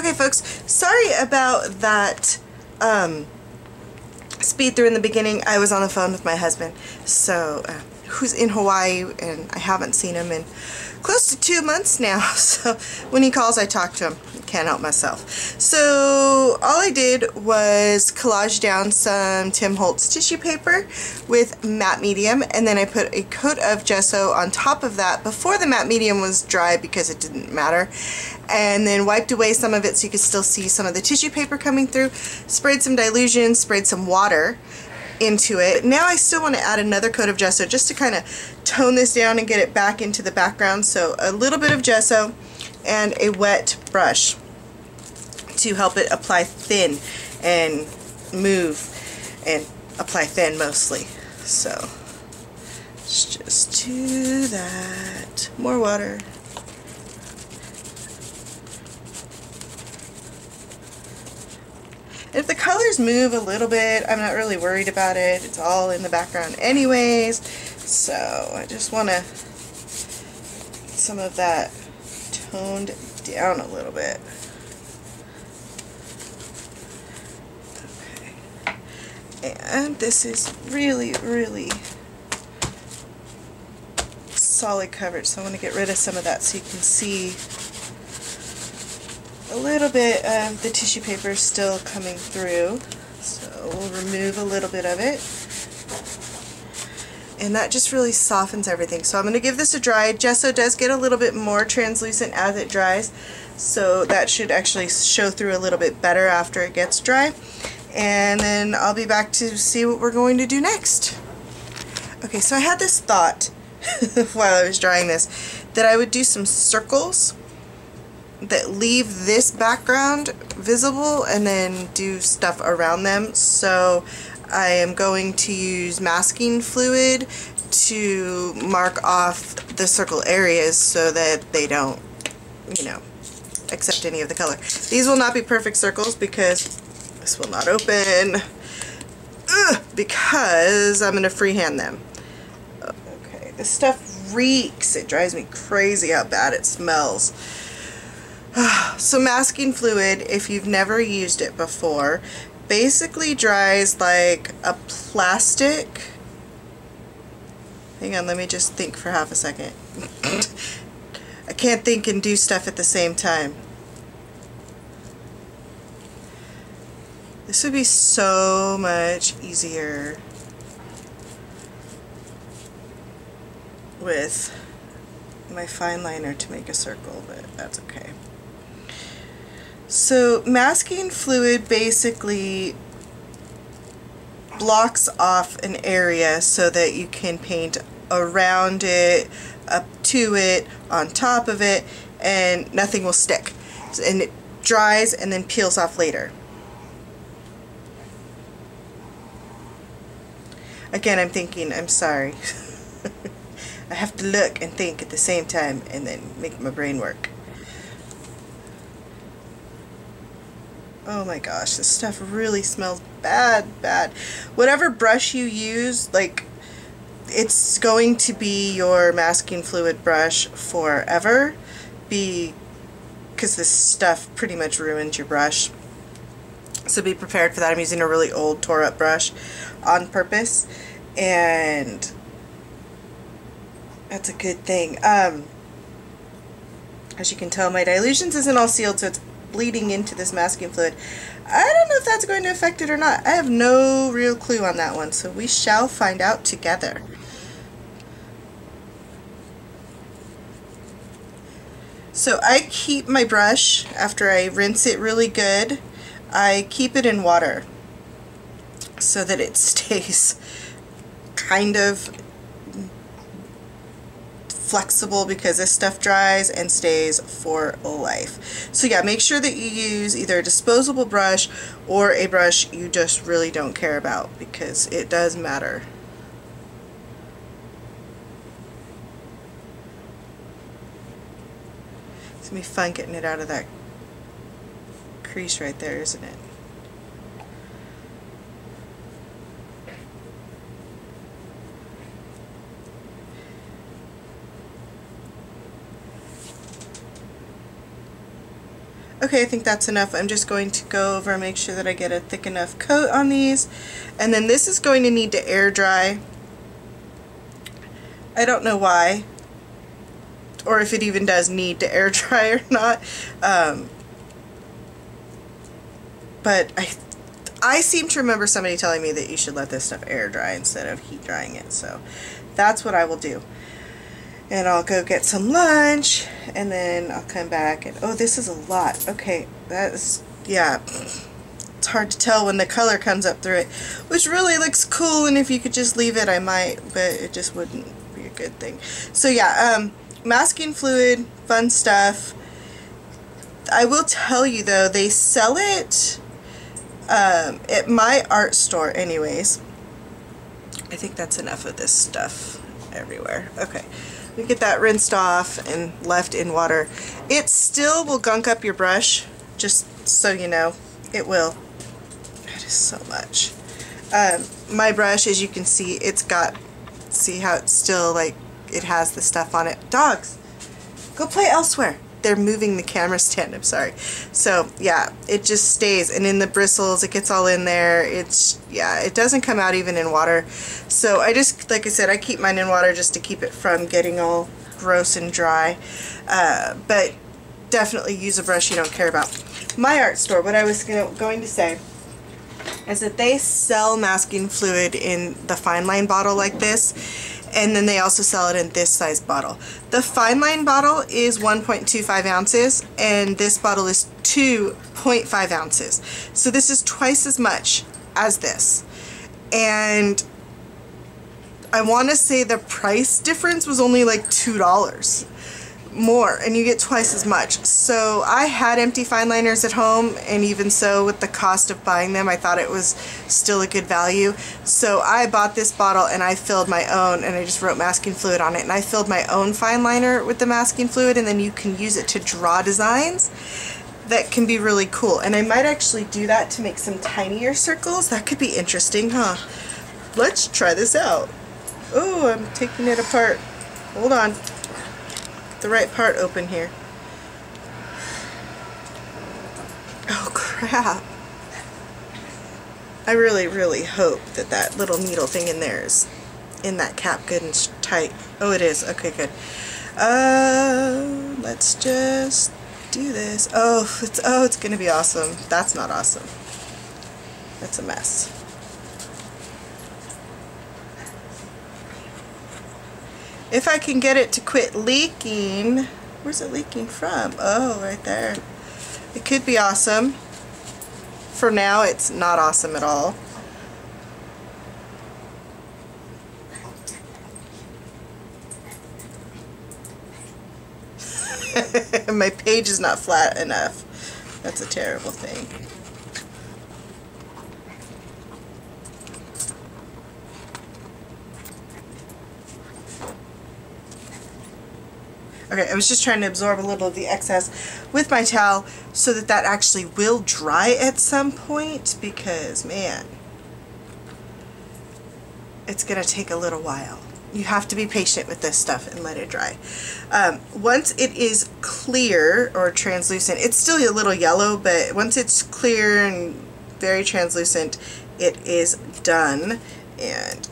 Okay folks, sorry about that speed through in the beginning. I was on the phone with my husband, so who's in Hawaii, and I haven't seen him in close to 2 months now, so when he calls I talk to him. Can't help myself. So all I did was collage down some Tim Holtz tissue paper with matte medium, and then I put a coat of gesso on top of that before the matte medium was dry because it didn't matter, and then wiped away some of it so you could still see some of the tissue paper coming through, sprayed some dilution, sprayed some water into it. But now I still want to add another coat of gesso just to kind of tone this down and get it back into the background. So a little bit of gesso and a wet brush to help it apply thin and move and apply thin mostly. So let's just do that. More water. If the colors move a little bit, I'm not really worried about it. It's all in the background anyways. So I just want to get some of that toned down a little bit. Okay. And this is really, really solid coverage, so I want to get rid of some of that so you can see a little bit of the tissue paper still coming through. So we'll remove a little bit of it. And that just really softens everything. So I'm going to give this a dry. Gesso does get a little bit more translucent as it dries, so that should actually show through a little bit better after it gets dry. And then I'll be back to see what we're going to do next. Okay, so I had this thought while I was drying this that I would do some circles that leave this background visible and then do stuff around them. So I am going to use masking fluid to mark off the circle areas so that they don't, you know, accept any of the color. These will not be perfect circles because this will not open because I'm going to freehand them. Okay, this stuff reeks. It drives me crazy how bad it smells. So masking fluid, if you've never used it before, basically dries like a plastic. Hang on, let me just think for half a second. I can't think and do stuff at the same time. This would be so much easier with my fine liner to make a circle, but that's okay. So masking fluid basically blocks off an area so that you can paint around it, up to it, on top of it, and nothing will stick. And it dries and then peels off later. Again, I'm thinking, I'm sorry. I have to look and think at the same time and then make my brain work. Oh my gosh, this stuff really smells bad. Whatever brush you use, like, it's going to be your masking fluid brush forever, because this stuff pretty much ruins your brush. So be prepared for that. I'm using a really old, tore up brush on purpose, and that's a good thing. As you can tell, my dilutions isn't all sealed, so it's bleeding into this masking fluid. I don't know if that's going to affect it or not. I have no real clue on that one, so we shall find out together. So I keep my brush, after I rinse it really good, I keep it in water so that it stays kind of flexible, because this stuff dries and stays for life. So yeah, make sure that you use either a disposable brush or a brush you just really don't care about, because it does matter. It's gonna be fun getting it out of that crease right there, isn't it? Okay, I think that's enough. I'm just going to go over and make sure that I get a thick enough coat on these. And then this is going to need to air dry. I don't know why, or if it even does need to air dry or not. But I seem to remember somebody telling me that you should let this stuff air dry instead of heat drying it. So that's what I will do. And I'll go get some lunch, and then I'll come back, and oh, this is a lot. Okay, that is, yeah, it's hard to tell when the color comes up through it, which really looks cool, and if you could just leave it, I might, but it just wouldn't be a good thing. So yeah, masking fluid, fun stuff. I will tell you though, they sell it at my art store anyways. I think that's enough of this stuff everywhere. Okay. We get that rinsed off and left in water. It still will gunk up your brush, just so you know. It will. That is so much. My brush, as you can see, it's got, see how it's still like, it has the stuff on it. Dogs, go play elsewhere. They're moving the camera stand, I'm sorry. So yeah, it just stays, and in the bristles it gets all in there. It's, yeah, it doesn't come out even in water. So I just, like I said, I keep mine in water just to keep it from getting all gross and dry. But definitely use a brush you don't care about. My art store, what I was going to say is that they sell masking fluid in the fine line bottle like this. And then they also sell it in this size bottle. The fine line bottle is 1.25 ounces, and this bottle is 2.5 ounces. So this is twice as much as this. And I want to say the price difference was only like $2 more, and you get twice as much. So I had empty fine liners at home, and even so, with the cost of buying them, I thought it was still a good value. So I bought this bottle and I filled my own, and I just wrote masking fluid on it, and I filled my own fine liner with the masking fluid, and then you can use it to draw designs that can be really cool. And I might actually do that to make some tinier circles. That could be interesting, huh? Let's try this out. Oh, I'm taking it apart. Hold on. The right part open here. Oh crap. I really hope that that little needle thing in there is in that cap good and tight. Oh, it is. Okay, good. Let's just do this. Oh, it's gonna be awesome. That's not awesome. That's a mess. If I can get it to quit leaking. Where's it leaking from? Oh, right there. It could be awesome. For now, it's not awesome at all. My page is not flat enough. That's a terrible thing. Okay, I was just trying to absorb a little of the excess with my towel so that that actually will dry at some point, because, man, it's going to take a little while. You have to be patient with this stuff and let it dry. Once it is clear or translucent, it's still a little yellow, but once it's clear and very translucent, it is done. And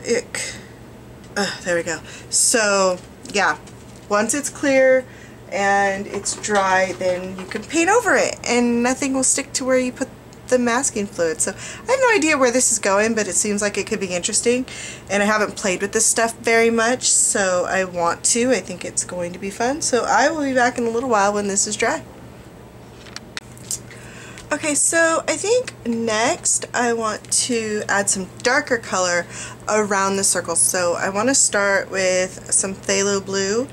there we go. So, yeah. Once it's clear and it's dry, then you can paint over it and nothing will stick to where you put the masking fluid. So I have no idea where this is going, but it seems like it could be interesting, and I haven't played with this stuff very much, so I want to. I think it's going to be fun. So I will be back in a little while when this is dry. Okay, so I think next I want to add some darker color around the circle. So I want to start with some phthalo blue,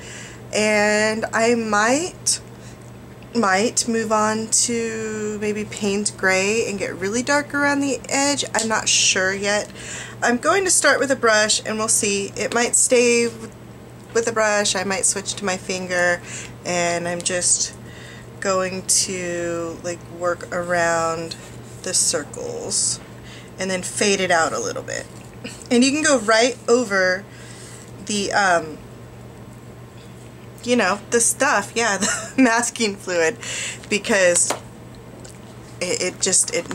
and I might move on to maybe Payne's gray and get really dark around the edge. I'm not sure yet. I'm going to start with a brush and we'll see. It might stay with a brush, I might switch to my finger, and I'm just going to like work around the circles and then fade it out a little bit. And you can go right over the you know, the stuff, yeah, the masking fluid, because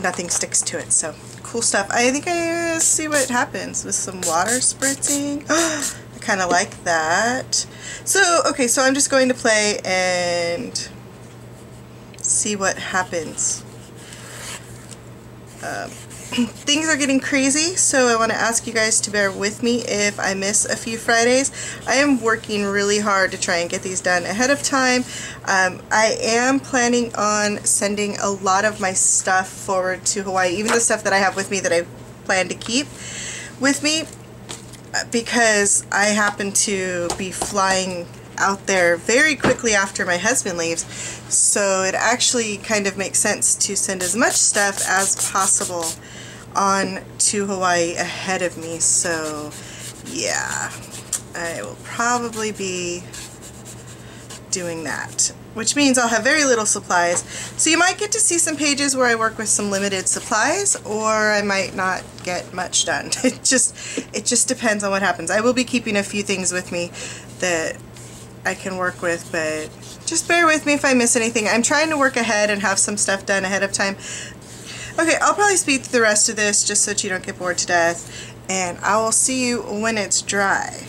nothing sticks to it. So cool stuff. I think I see what happens with some water spritzing. I kind of like that. So okay, so I'm just going to play and see what happens. Things are getting crazy, so I want to ask you guys to bear with me if I miss a few Fridays. I am working really hard to try and get these done ahead of time. I am planning on sending a lot of my stuff forward to Hawaii, even the stuff that I have with me that I plan to keep with me, because I happen to be flying out there very quickly after my husband leaves, so it actually kind of makes sense to send as much stuff as possible on to Hawaii ahead of me. So yeah, I will probably be doing that, which means I'll have very little supplies. So you might get to see some pages where I work with some limited supplies, or I might not get much done. It just depends on what happens. I will be keeping a few things with me that I can work with, but just bear with me if I miss anything. I'm trying to work ahead and have some stuff done ahead of time. Okay, I'll probably speed through the rest of this just so that you don't get bored to death, and I will see you when it's dry.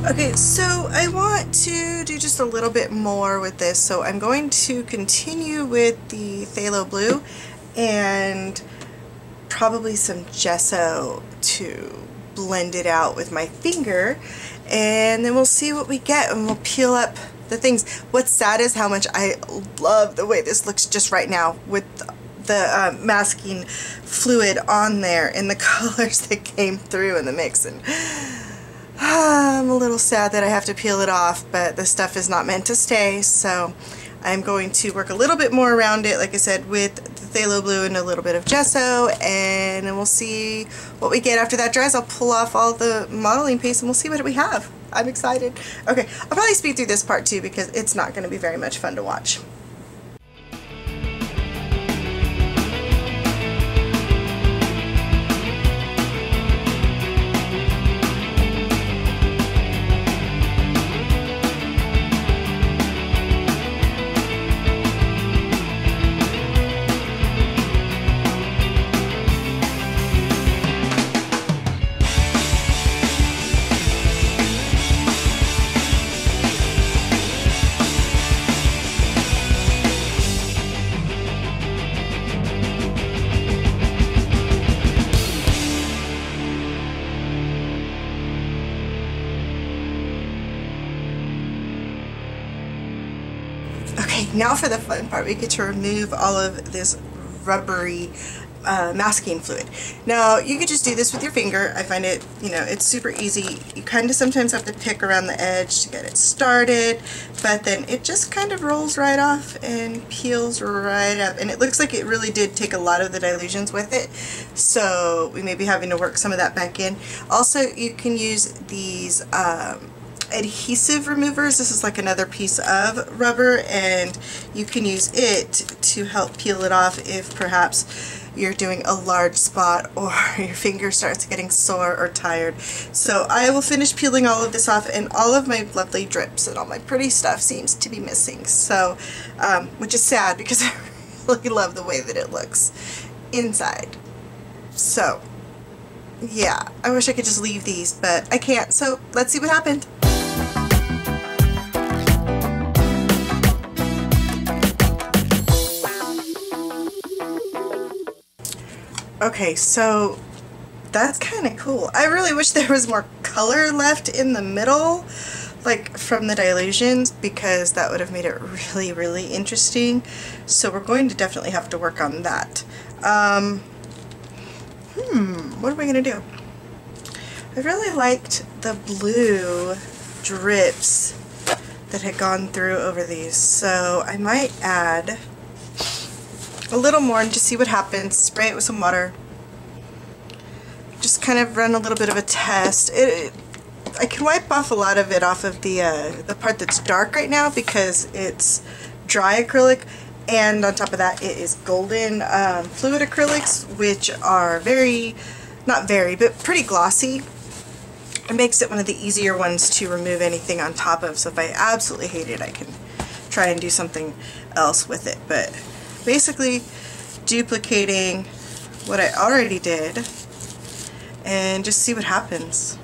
Okay, so I want to do just a little bit more with this, so I'm going to continue with the phthalo blue and probably some gesso to blend it out with my finger, and then we'll see what we get and we'll peel up the things. What's sad is how much I love the way this looks just right now with the masking fluid on there and the colors that came through in the mix. And I'm a little sad that I have to peel it off, but the stuff is not meant to stay, so I'm going to work a little bit more around it, like I said, with the phthalo blue and a little bit of gesso, and then we'll see what we get after that dries. I'll pull off all the modeling paste and we'll see what we have. I'm excited. Okay, I'll probably speed through this part too because it's not going to be very much fun to watch. Okay, now for the fun part. We get to remove all of this rubbery masking fluid. Now, you could just do this with your finger. I find it, you know, it's super easy. You kind of sometimes have to pick around the edge to get it started, but then it just kind of rolls right off and peels right up. And it looks like it really did take a lot of the dilutions with it, so we may be having to work some of that back in. Also, you can use these adhesive removers. This is like another piece of rubber, and you can use it to help peel it off if perhaps you're doing a large spot or your finger starts getting sore or tired. So I will finish peeling all of this off, and all of my lovely drips and all my pretty stuff seems to be missing, so which is sad because I really love the way that it looks inside. So yeah, I wish I could just leave these, but I can't, so let's see what happened. Okay, so that's kind of cool. I really wish there was more color left in the middle. like from the Dilutions, because that would have made it really, really interesting. So we're going to definitely have to work on that. What are we gonna do? I really liked the blue drips that had gone through over these, so I might add a little more and just see what happens. Spray it with some water. Just kind of run a little bit of a test. I can wipe off a lot of it off of the part that's dark right now because it's dry acrylic, and on top of that it is golden fluid acrylics, which are but pretty glossy. It makes it one of the easier ones to remove anything on top of, so if I absolutely hate it I can try and do something else with it. But basically duplicating what I already did and just see what happens.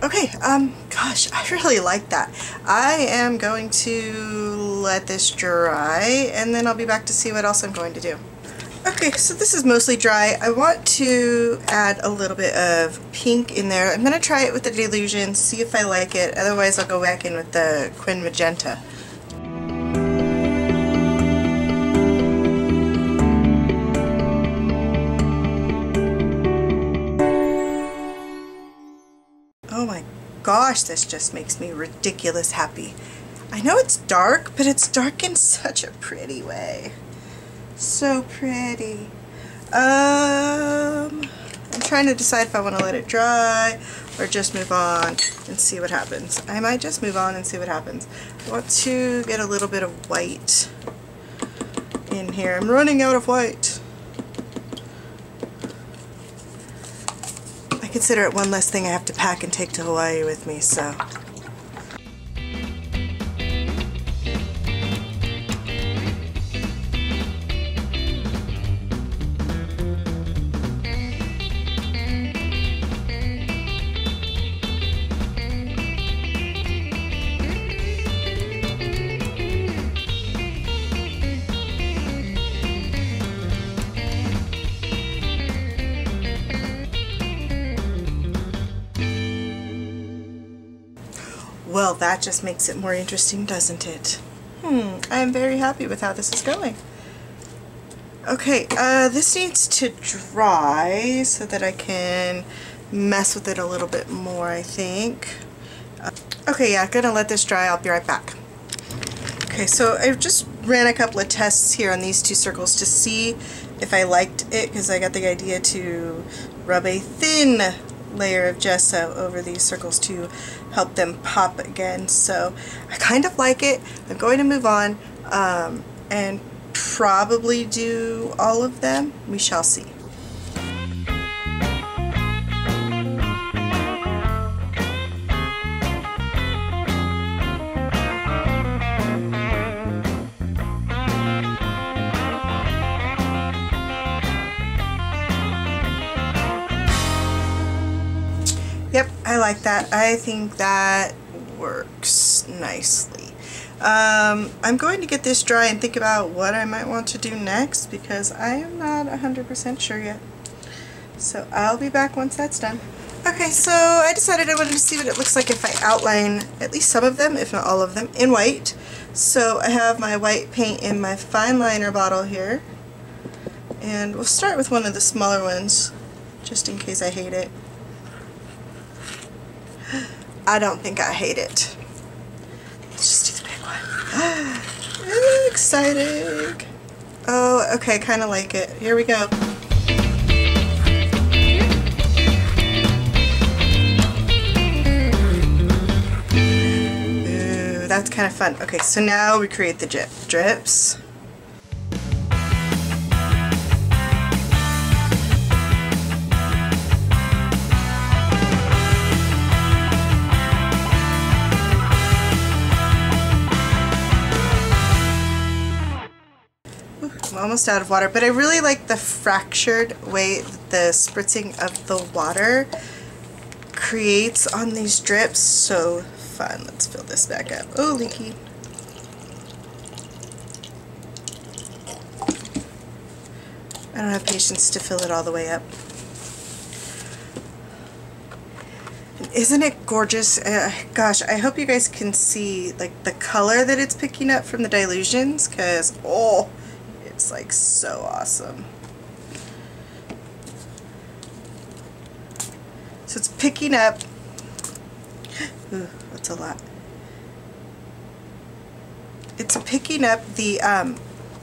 Okay, gosh, I really like that. I am going to let this dry and then I'll be back to see what else I'm going to do. Okay, so this is mostly dry. I want to add a little bit of pink in there. I'm going to try it with the Dilution, see if I like it. Otherwise, I'll go back in with the Quin Magenta. Oh my gosh, this just makes me ridiculous happy. I know it's dark, but it's dark in such a pretty way. So pretty. I'm trying to decide if I want to let it dry or just move on and see what happens. I might just move on and see what happens. I want to get a little bit of white in here. I'm running out of white. I consider it one less thing I have to pack and take to Hawaii with me, so. Well, that just makes it more interesting, doesn't it? I am very happy with how this is going. Okay, this needs to dry so that I can mess with it a little bit more, I think. Okay, yeah, I'm gonna let this dry. I'll be right back. Okay, so I just ran a couple of tests here on these two circles to see if I liked it, because I got the idea to rub a thin layer of gesso over these circles to help them pop again. So I kind of like it. I'm going to move on and probably do all of them. We shall see. Yep, I like that. I think that works nicely. I'm going to get this dry and think about what I might want to do next because I am not 100% sure yet. So I'll be back once that's done. Okay, so I decided I wanted to see what it looks like if I outline at least some of them, if not all of them, in white. So I have my white paint in my fine liner bottle here. And we'll start with one of the smaller ones, just in case I hate it. I don't think I hate it. Let's just do the big one. Exciting. Oh, okay, kind of like it. Here we go. Ooh, that's kind of fun. Okay, so now we create the drips. I'm almost out of water, but I really like the fractured way that the spritzing of the water creates on these drips. So fun. Let's fill this back up. Oh, leaky. I don't have patience to fill it all the way up. Isn't it gorgeous? Gosh, I hope you guys can see like the color that it's picking up from the dilutions, because oh, it's like so awesome. So it's picking up, ooh, that's a lot. It's picking up the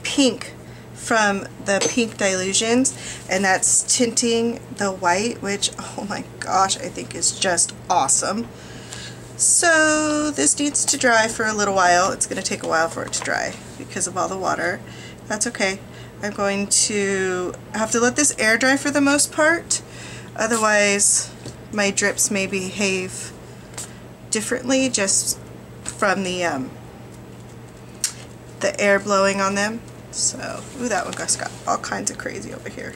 pink from the pink dilutions, and that's tinting the white, which, oh my gosh, I think is just awesome. So this needs to dry for a little while. It's going to take a while for it to dry because of all the water. That's okay. I'm going to have to let this air dry for the most part. Otherwise, my drips may behave differently just from the air blowing on them. So, ooh, that one just got all kinds of crazy over here.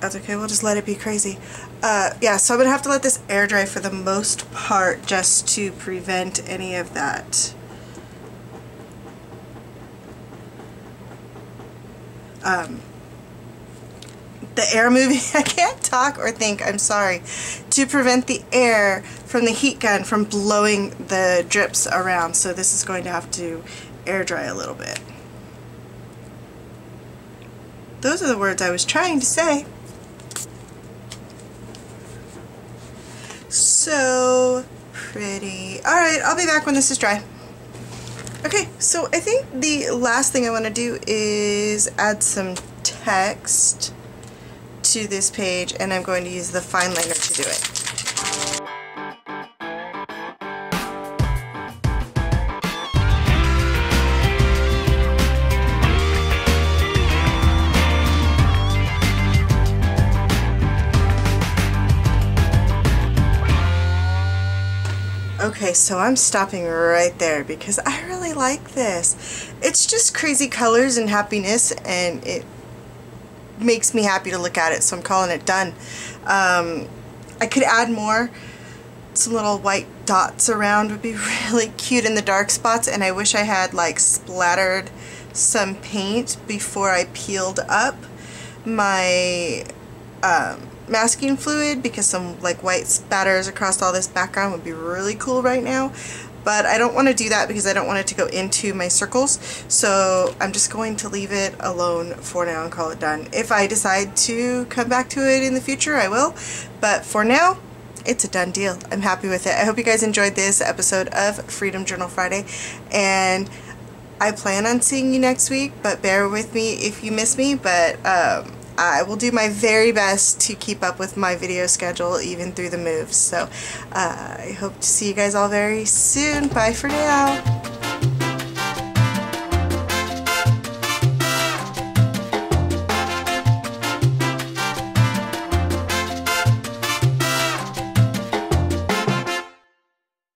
That's okay, we'll just let it be crazy. Yeah, so I'm going to have to let this air dry for the most part just to prevent any of that the air moving. I can't talk or think, I'm sorry. To prevent the air from the heat gun from blowing the drips around. So this is going to have to air dry a little bit. Those are the words I was trying to say. So pretty. Alright, I'll be back when this is dry. Okay, so I think the last thing I want to do is add some text to this page, and I'm going to use the fine liner to do it. Okay, so I'm stopping right there because I really like this. It's just crazy colors and happiness, and it makes me happy to look at it, so I'm calling it done. I could add more. Some little white dots around would be really cute in the dark spots, and I wish I had like splattered some paint before I peeled up my masking fluid, because some like white spatters across all this background would be really cool right now. But I don't want to do that because I don't want it to go into my circles, so I'm just going to leave it alone for now and call it done. If I decide to come back to it in the future, I will, but for now, it's a done deal. I'm happy with it. I hope you guys enjoyed this episode of Freedom Journal Friday, and I plan on seeing you next week, but bear with me if you miss me, but I will do my very best to keep up with my video schedule even through the moves. So I hope to see you guys all very soon. Bye for now.